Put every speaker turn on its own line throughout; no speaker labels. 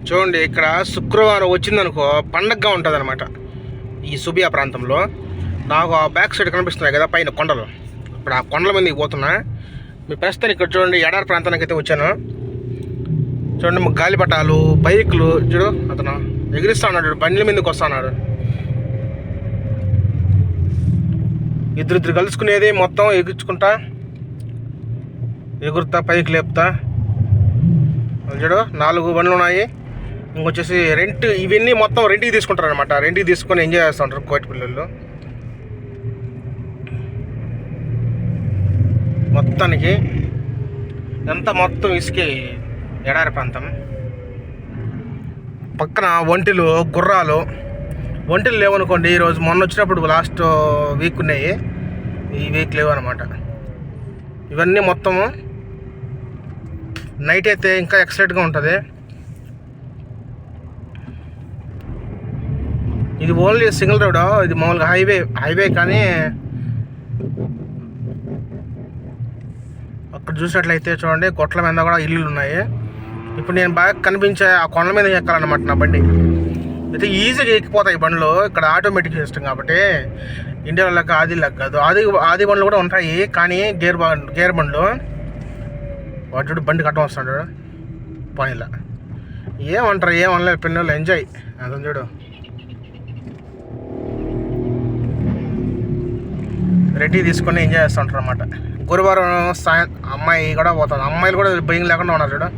చూడండి, ఇక్కడ శుక్రవారం వచ్చిందనుకో పండగగా ఉంటుంది అనమాట ఈ సుబియా ప్రాంతంలో. నాకు ఆ బ్యాక్ సైడ్ కనిపిస్తున్నాయి కదా పైన కొండలు, ఇప్పుడు ఆ కొండల మీదకి పోతున్నా. మీ ప్రస్తుతం ఇక్కడ చూడండి ఎడారి ప్రాంతానికి అయితే వచ్చాను. చూడండి గాలిపటాలు, బైకులు, చూడు అతను ఎగిరిస్తా ఉన్నాడు, బండ్ల మీదకి వస్తున్నాడు. ఇద్దరిద్దరు కలుసుకునేది మొత్తం ఎగుర్చుకుంటా ఎగురుతా పైకి లేపుతా. చూడు 4 బండ్లు ఉన్నాయి. ఇంకొచ్చేసి రెంట్, ఇవన్నీ మొత్తం రెంట్కి తీసుకుంటారు అనమాట. రెంట్కి తీసుకొని ఎంజాయ్ చేస్తూ ఉంటారు కోటి పిల్లలు. మొత్తానికి ఎంత మొత్తం ఇసుకే ఎడారి ప్రాంతం. పక్కన ఒంటెలు, గుర్రాలు. ఒంటెలు లేవనుకోండి, ఈరోజు మొన్న వచ్చినప్పుడు లాస్ట్ వీక్ ఉన్నాయి, ఈ వీక్ లేవు అనమాట. ఇవన్నీ మొత్తము నైట్ అయితే ఇంకా ఎక్సలెంట్గా ఉంటుంది. ఇది ఓన్లీ సింగిల్ రోడ్, ఇది మామూలుగా హైవే కానీ అక్కడ చూసినట్లయితే చూడండి కొట్ల మీద కూడా ఇల్లులు ఉన్నాయి. ఇప్పుడు నేను బాగా కనిపించే ఆ కొండల మీద ఎక్కాలన్నమాట నా బండి. అయితే ఈజీగా ఎక్కిపోతాయి బండ్లు, ఇక్కడ ఆటోమేటిక్ సిస్టమ్ కాబట్టి. ఇండియాలో లెక్క ఆది బండ్లు కూడా ఉంటాయి, కానీ గేర్ బండ్లు. వాడు బండి కట్టం వస్తాడు పనిలా. ఏమంటారు, ఏమనలేదు పిల్లలు, ఎంజాయ్. అతను చూడు రెడీ తీసుకొని ఎంజాయ్ చేస్తూ ఉంటారు అన్నమాట. గురువారం అమ్మాయి కూడా పోతుంది, అమ్మాయిలు కూడా భయం లేకుండా ఉన్నారు చూడు.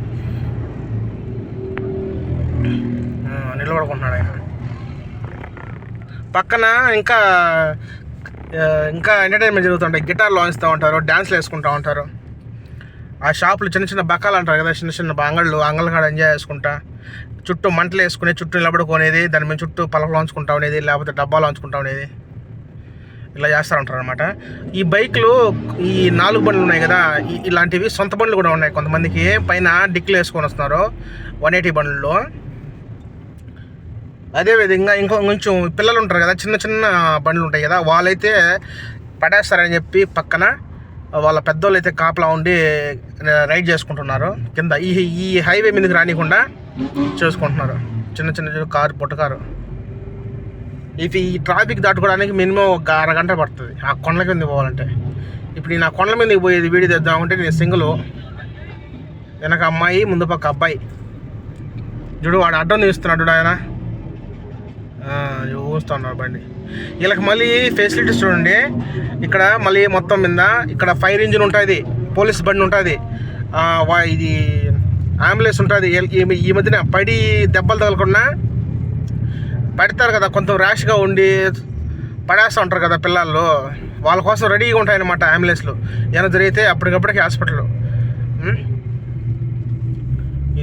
నిలబడుకుంటున్నాడు ఆయన. పక్కన ఇంకా ఎంటర్టైన్మెంట్ జరుగుతుంటాయి. గిటార్లు వాయిస్తూ ఉంటారు, డ్యాన్స్లు వేసుకుంటూ ఉంటారు. ఆ షాపులు చిన్న చిన్న బకాలు అంటారు కదా, చిన్న అంగళ్ళు కాడ ఎంజాయ్ చేసుకుంటా, చుట్టూ మంటలు వేసుకుని చుట్టూ నిలబడుకునేది, దాని మీద చుట్టూ పలకలు ఉంచుకుంటా ఉండేది, లేకపోతే డబ్బాలు ఉంచుకుంటా ఉండేది, ఇలా చేస్తారంటారు అనమాట. ఈ బైక్లు, ఈ 4 బండ్లు ఉన్నాయి కదా, ఇలాంటివి సొంత బండ్లు కూడా ఉన్నాయి కొంతమందికి. పైన డిక్లు వేసుకొని వస్తున్నారు 180 బండ్లలో. అదేవిధంగా కొంచెం పిల్లలు ఉంటారు కదా, చిన్న చిన్న బండ్లు ఉంటాయి కదా, వాళ్ళైతే పడేస్తారని చెప్పి పక్కన వాళ్ళ పెద్దోళ్ళు అయితే కాపలా ఉండి రైడ్ చేసుకుంటున్నారు కింద. ఈ హైవే మీదకి రానికుండా చేసుకుంటున్నారు. చిన్న కారు, పొట్టకారు. ఇవి ఈ ట్రాఫిక్ దాటుకోవడానికి మినిమం 1 అరగంట పడుతుంది ఆ కొండల కింద పోవాలంటే. ఇప్పుడు నేను ఆ కొండల మీదకి పోయేది వీడియో తెద్దామంటే నేను సింగిల్, వెనక అమ్మాయి, ముందు పక్క అబ్బాయి. చూడు వాడు అడ్డం తీస్తున్నాడు ఆయన, ఊస్తున్నాడు బండి. వీళ్ళకి మళ్ళీ ఫెసిలిటీస్ చూడండి. ఇక్కడ మళ్ళీ మొత్తం మీద ఇక్కడ ఫైర్ ఇంజిన్ ఉంటుంది, పోలీస్ బండి ఉంటుంది, ఇది అంబులెన్స్ ఉంటుంది. ఈ మధ్యన పడి దెబ్బలు తగలకుండా పడతారు కదా, కొంచెం ర్యాష్గా ఉండి పడేస్తూ ఉంటారు కదా పిల్లలు, వాళ్ళ కోసం రెడీగా ఉంటాయన్నమాట అంబులెన్స్లు. ఏమైనా జరిగితే అప్పటికప్పటికి హాస్పిటల్.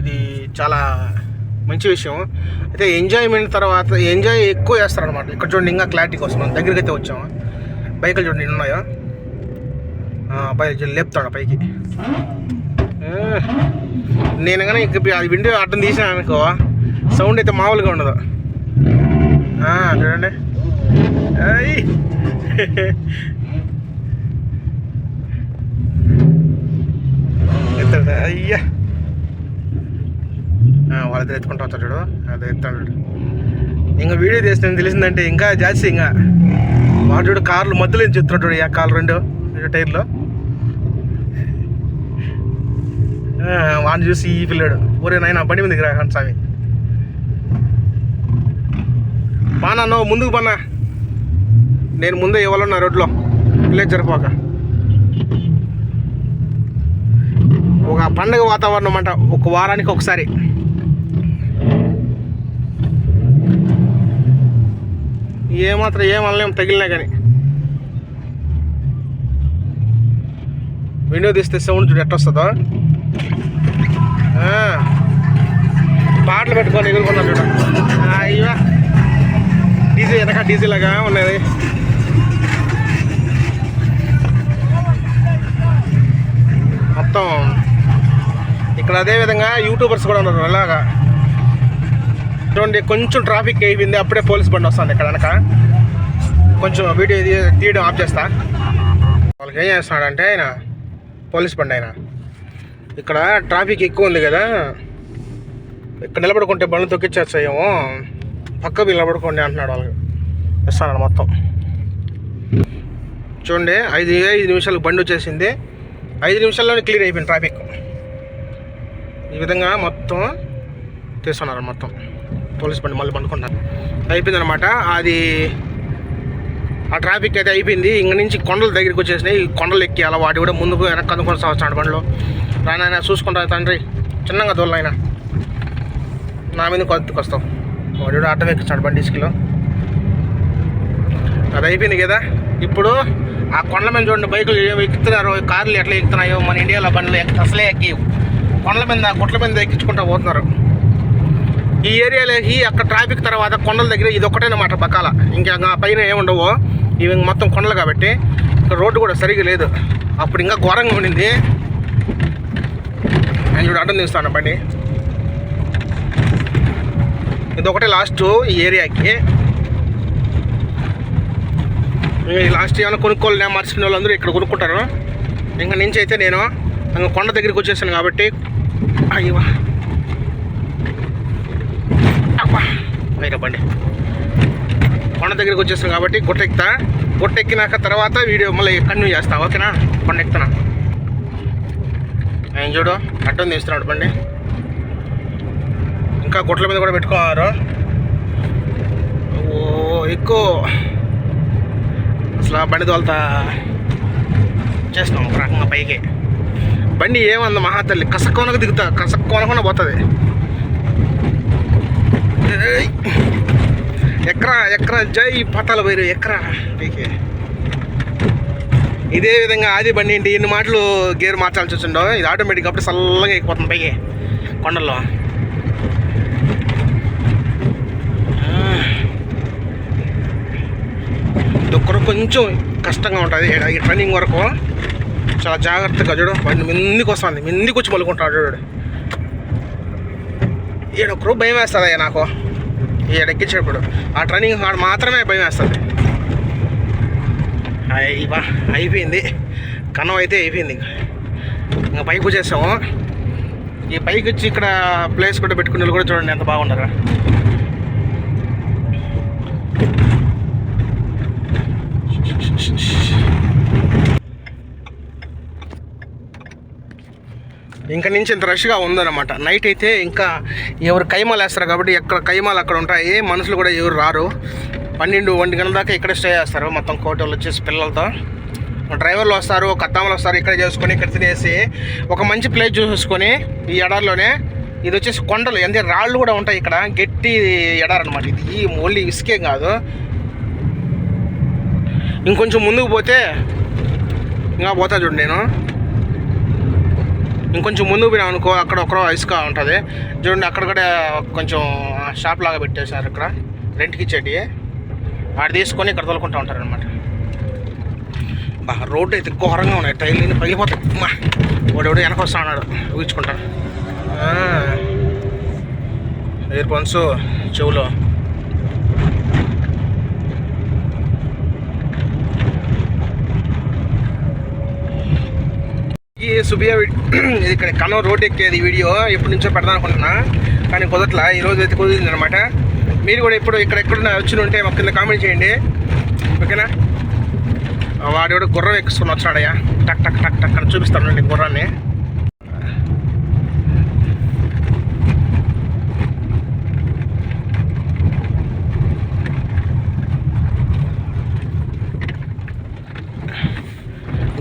ఇది చాలా మంచి విషయం. అయితే ఎంజాయ్మెంట్ తర్వాత ఎంజాయ్ ఎక్కువ చేస్తారనమాట. ఇక్కడ చూడండి ఇంకా క్లారిటీ కోసం దగ్గరికి అయితే వచ్చాము. బైకులు చూడండి ఎన్ని ఉన్నాయో. బైక్ లేపుతాడు పైకి. నేను కానీ అది విండో అడ్డం తీసాను అనుకో, సౌండ్ అయితే మామూలుగా ఉండదు. చూడండి ఎత్తాడు, అయ్యా వాళ్ళిద్దరు ఎత్తుకుంటూ వచ్చాడు చూడు, అది ఎత్తాడు. ఇంకా వీడియో తీసిన తెలిసిందంటే ఇంకా జాస్తి. ఇంకా వాడు చూడు కార్లు మధ్యలో నుంచి ఎత్తున్నాడు, ఆ కార్లు 2 టైర్లు. వాడిని చూసి ఈ పిల్లాడు, ఊరే నాయన బండి మీదకి రా స్వామి, బానా నువ్వు ముందుకు పన్నా, నేను ముందే ఇవ్వాలన్నా రోడ్లో పిల్లలు జరిపోక. ఒక పండగ వాతావరణం అంట, ఒక వారానికి ఒకసారి. ఏమాత్రం ఏమనలేము తగిలినా కానీ. విండో తీస్తే సౌండ్ చూడు ఎట్ట వస్తుందో. పాటలు పెట్టుకొని ఎగురుకున్నాను చూడ. అయ్యా డీజిల్ వెనక డీజిల్ లాగా ఉన్నది. మొత్తం ఇక్కడ అదేవిధంగా యూట్యూబర్స్ కూడా ఉన్నారు. అలాగా చూడండి, కొంచెం ట్రాఫిక్ అయిపోయింది, అప్పుడే పోలీస్ బండి వస్తుంది ఇక్కడ వెనక. కొంచెం వీడియో తీయడం ఆఫ్ చేస్తా. వాళ్ళకి ఏం చేస్తున్నాడంటే ఆయన పోలీస్ బండి, ఆయన ఇక్కడ ట్రాఫిక్ ఎక్కువ ఉంది కదా, ఇక్కడ నిలబడుకుంటే బండ్లు తొక్కిచ్చేస్తాయేమో, పక్కకు నిలబడుకోండి అంటున్నాడు వాళ్ళకి. ఇస్తాను మొత్తం చూడండి. 5 నిమిషాలకు బండి వచ్చేసింది, 5 నిమిషాల్లోనే క్లియర్ అయిపోయింది ట్రాఫిక్. ఈ విధంగా మొత్తం తీస్తున్నారు, మొత్తం పోలీస్ బండి మళ్ళీ పండుకుంటారు. అయిపోయింది అనమాట అది. ఆ ట్రాఫిక్ అయితే అయిపోయింది. ఇంక నుంచి కొండల దగ్గరికి వచ్చేసినాయి. కొండలు ఎక్కి అలా వాటి కూడా ముందుకు వెనక్కి అందుకొని వస్తాడు బండ్లు. రానైనా చూసుకుంటా తండ్రి, చిన్నగా దోళ్ళైనా నా మీద కొద్దికొస్తావు. వాడు కూడా అడ్డం ఎక్కిస్తాడు బండి ఇసుకలో. అది అయిపోయింది కదా. ఇప్పుడు ఆ కొండల మీద చూడండి బైకులు ఎక్కుతున్నారు, కార్లు ఎట్లా ఎక్కుతున్నాయో. మన ఇండియాలో బండ్లు అసలే ఎక్కి కొండల మీద గుట్ల మీద ఎక్కించుకుంటూ పోతున్నారు. ఈ ఏరియాలోకి అక్కడ ట్రాఫిక్ తర్వాత కొండల దగ్గర ఇది ఒక్కటేనమాట పక్కాల, ఇంకా పైన ఏముండవు. ఇవి మొత్తం కొండలు కాబట్టి ఇక్కడ రోడ్డు కూడా సరిగ్గా లేదు. అప్పుడు ఇంకా ఘోరంగా ఉండింది. నేను చూడు అడ్డం తీస్తాను బండి. ఇదొకటే లాస్ట్ ఈ ఏరియాకి. లాస్ట్ ఏమైనా కొనుక్కోవాలి మర్చిపోయిన వాళ్ళందరూ ఇక్కడ కొనుక్కుంటారు. ఇంకా నుంచి అయితే నేను ఇంకా కొండ దగ్గరికి వచ్చేసాను కాబట్టి అయ్యవా వేరే బండి కొండ దగ్గరికి వచ్చేస్తాను కాబట్టి గుట్ట ఎక్కినాక తర్వాత వీడియో మళ్ళీ కంటిన్యూ చేస్తా. ఓకేనా? కొండ ఎక్కుతున్నా. ఆయన చూడు అడ్డం తీస్తున్నాడు బండి. ఇంకా గుట్ల మీద కూడా పెట్టుకున్నారు. ఓ ఎక్కువ అసలు బండి తోలుతా చేస్తున్నాం ఒక రకంగా పైకి. బండి ఏమంది మహాతల్లి కసక్కోనకు దిగుతా, కసక్కోనకుండా పోతుంది. ఎక్కరా జై పట్టాల పోయి ఎక్కరా పైకి. ఇదే విధంగా ఆది బండి ఏంటి ఎన్ని మాటలు గేర్ మార్చాల్సి వచ్చిండో. ఇది ఆటోమేటిక్ అప్పుడు చల్లగా ఎక్కిపోతుంది పైకి కొండల్లో. ఇదొక్కరు కొంచెం కష్టంగా ఉంటుంది ఈ ట్రైనింగ్ వరకు. చాలా జాగ్రత్తగా చూడు బండి మిందికి వస్తుంది, మిందికి వచ్చి మలుకుంటాడు చూడు. ఈడొక్కరు భయం వేస్తుంది నాకు ఈడెక్కించేటప్పుడు. ఆ ట్రైనింగ్ ఆడ మాత్రమే భయం వేస్తుంది. అయిపోయింది కన్నం అయితే అయిపోయింది. ఇంకా పైకి వచ్చేసాము. ఈ పైకి వచ్చి ఇక్కడ ప్లేస్ కూడా పెట్టుకునే వాళ్ళు కూడా చూడండి ఎంత బాగున్నారు. ఇంకా నుంచి ఇంత రష్గా ఉందన్నమాట. నైట్ అయితే ఇంకా ఎవరు కైమాలు వేస్తారు కాబట్టి ఎక్కడ కైమాలు అక్కడ ఉంటాయి. మనుషులు కూడా ఎవరు రారు. 12-1 గంటల దాకా ఇక్కడే స్టే చేస్తారు మొత్తం కోటలు వచ్చేసి పిల్లలతో. డ్రైవర్లు వస్తారు, కత్తామలు వస్తారు, ఇక్కడ చేసుకొని ఇక్కడ తినేసి ఒక మంచి ప్లేస్ చూసుకొని ఈ ఎడారిలోనే. ఇది వచ్చేసి కొండలు అంటే రాళ్ళు కూడా ఉంటాయి ఇక్కడ. గట్టి ఎడారనమాట ఇది. ఈ ఓన్లీ ఇసుకే కాదు. ఇంకొంచెం ముందుకు పోతే ఇంకా పోతా చూడండి నేను. ఇంకొంచెం ముందుకు పోయినా అనుకో అక్కడ ఒక ఇసుక ఉంటుంది చూడండి. అక్కడ కూడా కొంచెం షాప్ లాగా పెట్టేశారు ఇక్కడ రెంట్కి ఇచ్చేటి. ఆడ తీసుకొని ఇక్కడ తోలుకుంటూ ఉంటారు అనమాట. రోడ్డు అయితే ఘోరంగా ఉన్నాయి, టైర్లు పగిలిపోతాయి. వాడు వెనక వస్తా ఉన్నాడు ఊహించుకుంటాను. ఇయర్ ఫోన్స్ చెవులో. ఈ సుబియా ఇది ఇక్కడ కన్నం రోడ్ ఎక్కేది వీడియో ఎప్పటి నుంచో పెడదాం అనుకుంటున్నా, కానీ కుదరట్లా. ఈరోజు అయితే కుదిరింది అనమాట. మీరు కూడా ఇప్పుడు ఎక్కడెక్కడ వచ్చి ఉంటే మాకు కింద కామెంట్ చేయండి, ఓకేనా? వాడు కూడా గుర్రం ఎక్కించుకుని వచ్చాడయ్యా. టక్ టక్ టక్ టక్ అని చూపిస్తానండి గుర్రాన్ని.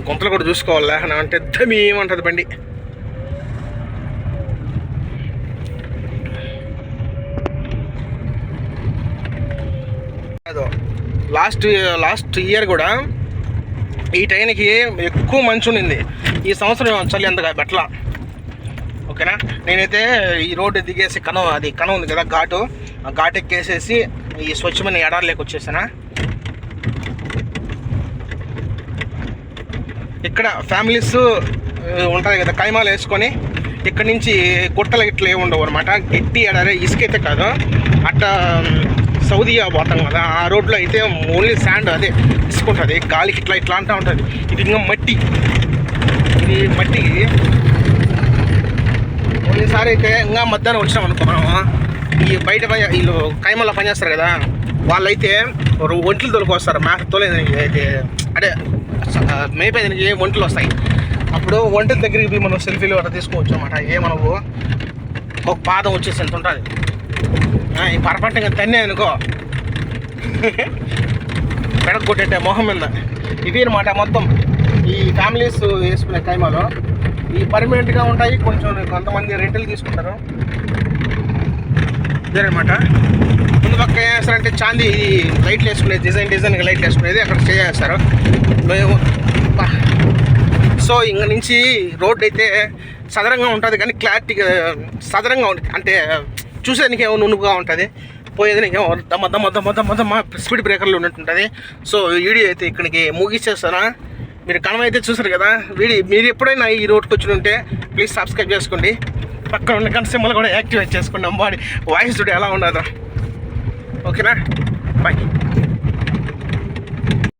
గుంతలు కూడా చూసుకోవాలా అంటే ఏమంటుంది బండి. లాస్ట్ ఇయర్ కూడా ఈ టైంకి ఎక్కువ మంచు ఉండింది. ఈ సంవత్సరం చలి అంతగా బెట్ల, ఓకేనా? నేనైతే ఈ రోడ్డు దిగేసి కనం ఉంది కదా ఘాటు, ఆ ఘాటు ఎక్కేసేసి ఈ స్వచ్ఛమైన ఎడారిలోకి వచ్చేసానా. ఇక్కడ ఫ్యామిలీస్ ఉంటుంది కదా కైమాలు వేసుకొని ఇక్కడి నుంచి గుట్టలు ఇట్లా ఏమి ఉండవు అనమాట. గట్టి ఎడారి ఇసుకైతే కాదు. అట్లా సౌదీయా పోతాం కదా ఆ రోడ్లో అయితే ఓన్లీ శాండ్, అదే ఇసుకుంటుంది. గాలికి ఇట్లా అంటూ ఉంటుంది. ఇది ఇంకా మట్టి, ఇది మట్టి ఈసారి అయితే ఇంకా మధ్యాహ్నం వచ్చినాం అనుకో మనము ఈ బయట వీళ్ళు కైమల్లో పనిచేస్తారు కదా, వాళ్ళైతే ఒంట్లు తోలుకొస్తారు. మేక తోలేదానికి అయితే అంటే మేపేదానికి ఒంట్లు వస్తాయి. అప్పుడు ఒంటల దగ్గరికి పోయి మనం సెల్ఫీలు అట్లా తీసుకోవచ్చు అనమాట. మనకు ఒక పాదం వచ్చేసి ఎంత ఉంటుంది, ఈ పరపట్టంగా తన్నే అనుకో పెడగొట్టేటే మొహం మీద. ఇవి అనమాట మొత్తం ఈ ఫ్యామిలీస్ వేసుకునే కైమాలో. ఈ పర్మనెంట్గా ఉంటాయి, కొంతమంది రెంటల్ తీసుకుంటారు. ఇదేనమాట. ముందు పక్క ఏం చేస్తారంటే చాందీ లైట్లు వేసుకునేది, డిజైన్గా లైట్లు వేసుకునేది అక్కడ స్టే చేస్తారు. సో ఇంక నుంచి రోడ్ అయితే సదరంగా ఉంటుంది, కానీ క్లారిటీగా సదరంగా ఉంటుంది. అంటే చూసేదానికి ఏమో నునుపుగా ఉంటుంది, పోయేదానికి ఏమో దమ్మ స్పీడ్ బ్రేకర్లు ఉన్నట్టుంటుంది. సో వీడియో అయితే ఇక్కడికి ముగిసేస్తాను. మీరు కనమైతే చూసారు కదా వీడియో. మీరు ఎప్పుడైనా ఈ రోడ్కి వచ్చి ఉంటే ప్లీజ్ సబ్స్క్రైబ్ చేసుకోండి. పక్కన ఉన్న గంట సింబల్ కూడా యాక్టివేట్ చేసుకోండి. అమ్మాడి వాయిస్ చూడ ఎలా ఉండదు. ఓకేనా, బాయ్.